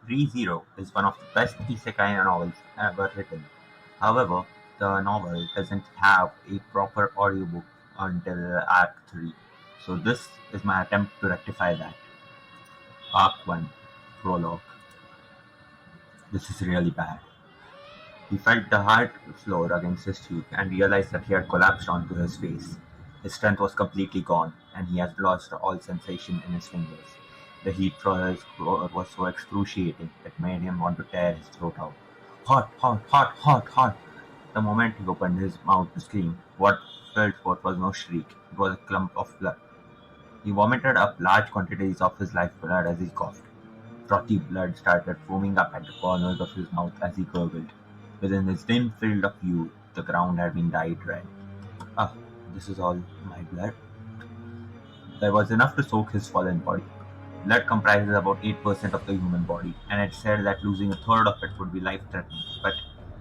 ReZero is one of the best isekai novels ever written. However, the novel doesn't have a proper audiobook until Act 3, so this is my attempt to rectify that. Arc 1 Prologue. This is really bad. He felt the hard floor against his cheek and realized that he had collapsed onto his face. His strength was completely gone, and he had lost all sensation in his fingers. The heat from his throat was so excruciating it made him want to tear his throat out. Hot, hot, hot, hot, hot! The moment he opened his mouth to scream, what felt forth was no shriek, it was a clump of blood. He vomited up large quantities of his lifeblood as he coughed. Frothy blood started foaming up at the corners of his mouth as he gurgled. Within his dim field of view, the ground had been dyed red. Ah, this is all my blood. There was enough to soak his fallen body. Blood comprises about 8% of the human body, and it said that losing a third of it would be life-threatening, but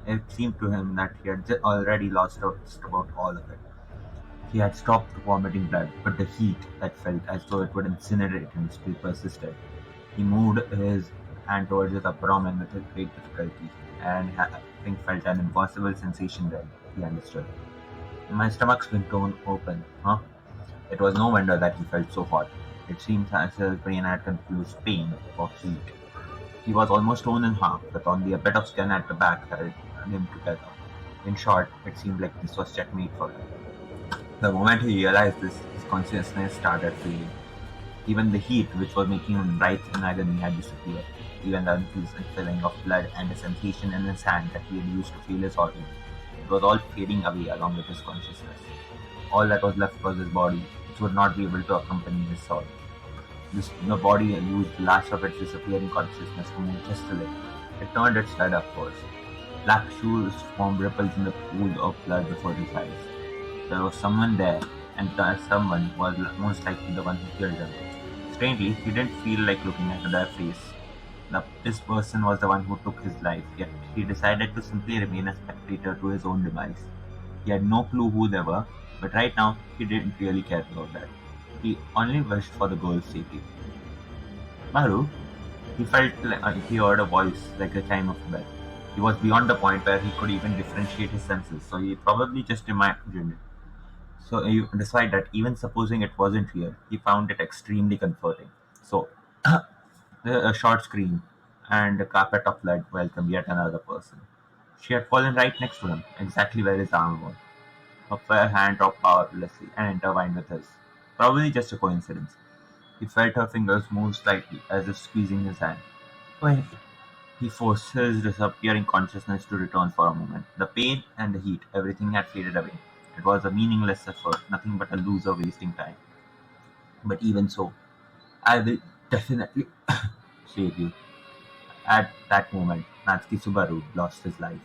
it seemed to him that he had already lost just about all of it. He had stopped vomiting blood, but the heat that felt as though it would incinerate him still persisted. He moved his hand towards his abdomen with great difficulty, and having felt an impossible sensation there, he understood. My stomach's been torn open, huh? It was no wonder that he felt so hot. It seemed as if his brain had confused pain for heat. He was almost torn in half, with only a bit of skin at the back held him together. In short, it seemed like this was checkmate for him. The moment he realized this, his consciousness started fading. Even the heat, which was making him writhe in agony, had disappeared. Even the unpleasant feeling of blood and the sensation in his hand that he had used to feel his organ. It was all fading away along with his consciousness. All that was left was his body, which would not be able to accompany his soul. The body used the last of its disappearing consciousness to move just a little. It turned its head upwards. Black shoes formed ripples in the pool of blood before his eyes. There was someone there, and that someone was most likely the one who killed him. Strangely, he didn't feel like looking at their face. This person was the one who took his life, yet he decided to simply remain a spectator to his own demise. He had no clue who they were, but right now he didn't really care about that. He only wished for the girl's safety. Maru, he felt like he heard a voice like the chime of a bell. He was beyond the point where he could even differentiate his senses, so he probably just imagined it. So, despite that, even supposing it wasn't real, he found it extremely comforting. So, a short scream and a carpet of blood welcomed yet another person. She had fallen right next to him, exactly where his arm was. Her fair hand dropped powerlessly and intertwined with his. Probably just a coincidence. He felt her fingers move slightly, as if squeezing his hand. Wait. He forced his disappearing consciousness to return for a moment. The pain and the heat, everything had faded away. It was a meaningless effort, nothing but a loser wasting time. But even so, I will definitely save you. At that moment, Natsuki Subaru lost his life.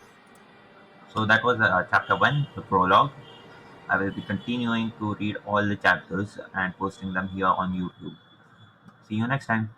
So that was chapter 1, the prologue. I will be continuing to read all the chapters and posting them here on YouTube. See you next time.